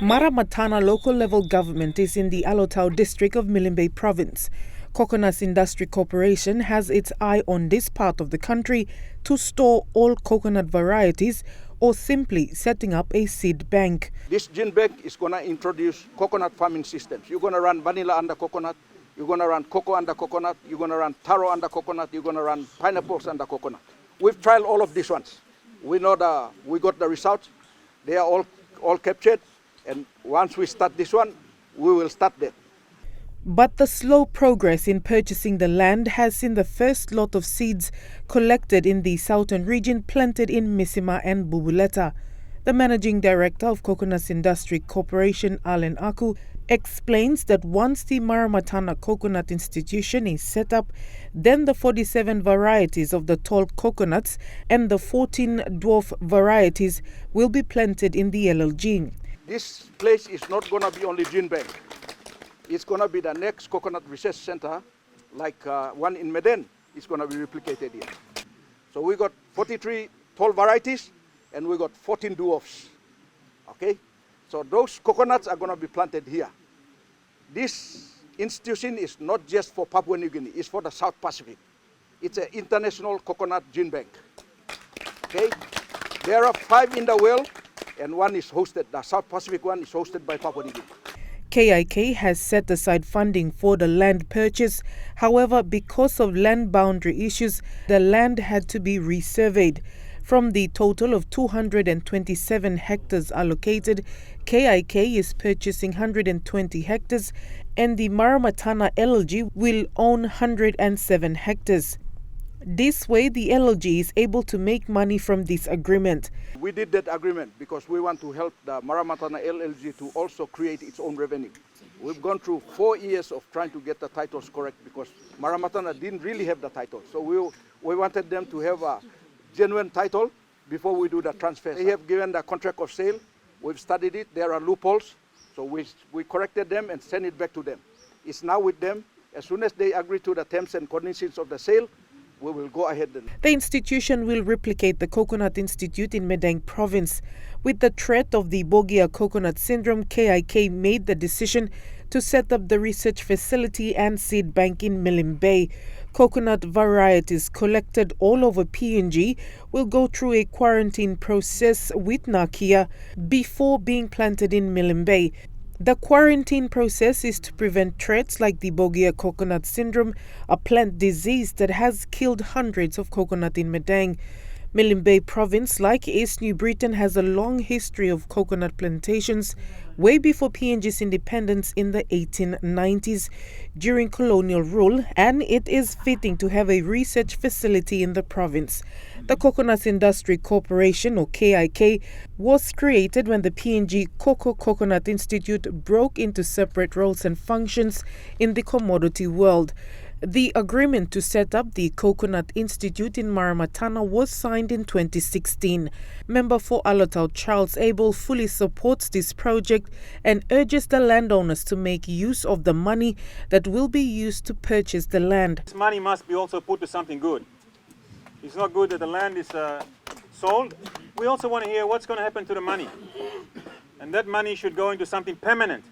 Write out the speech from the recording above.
Mara-ma-tana local level government is in the Halts district of Milne province. Kokonas Indastri Koporesen has its eye on this part of the country to store all coconut varieties or simply setting up a seed bank. This gene bank is going to introduce coconut farming systems. You're going to run vanilla under coconut, you're going to run cocoa under coconut, you're going to run taro under coconut, you're going to run pineapples under coconut. We've tried all of these ones. We know we got the results. They are all captured. And once we start this one, we will start that. But the slow progress in purchasing the land has seen the first lot of seeds collected in the southern region planted in Misima and Bubuleta. The managing director of Kokonas Indastri Koporesen, Alan Aku, explains that once the Mara-ma-tana Coconut Institution is set up, then the 47 varieties of the tall coconuts and the 14 dwarf varieties will be planted in the LLG. This place is not going to be only gene bank. It's going to be the next coconut research center, like one in Medan. It's going to be replicated here. So we got 43 tall varieties and we got 14 dwarfs. Okay? So those coconuts are going to be planted here. This institution is not just for Papua New Guinea, it's for the South Pacific. It's an international coconut gene bank. Okay? There are 5 in the world and one is hosted, the South Pacific one is hosted by Papua New Guinea. KIK has set aside funding for the land purchase. However, because of land boundary issues, the land had to be resurveyed. From the total of 227 hectares allocated, KIK is purchasing 120 hectares and the Mara-ma-tana LLG will own 107 hectares. This way, the LLG is able to make money from this agreement. We did that agreement because we want to help the Mara-ma-tana LLG to also create its own revenue. We've gone through 4 years of trying to get the titles correct because Mara-ma-tana didn't really have the title. So we wanted them to have a genuine title before we do the transfer. They have given the contract of sale. We've studied it. There are loopholes. So we corrected them and sent it back to them. It's now with them. As soon as they agree to the terms and conditions of the sale, we will go ahead then. The institution will replicate the Coconut Institute in Medang province. With the threat of the Bogia coconut syndrome, KIK made the decision to set up the research facility and seed bank in Milne Bay. Coconut varieties collected all over PNG will go through a quarantine process with Nakia before being planted in Milne Bay. The quarantine process is to prevent threats like the Bogia coconut syndrome, a plant disease that has killed hundreds of coconut in Medang. Milne Bay province, like East New Britain, has a long history of coconut plantations way before PNG's independence in the 1890s during colonial rule, and it is fitting to have a research facility in the province. The Kokonas Indastri Koporesen, or KIK, was created when the PNG Coconut Institute broke into separate roles and functions in the commodity world. The agreement to set up the Coconut Institute in Mara-ma-tana was signed in 2016. Member for Halts Charles Abel fully supports this project and urges the landowners to make use of the money that will be used to purchase the land. This money must be also put to something good. It's not good that the land is sold. We also want to hear what's going to happen to the money. And that money should go into something permanent.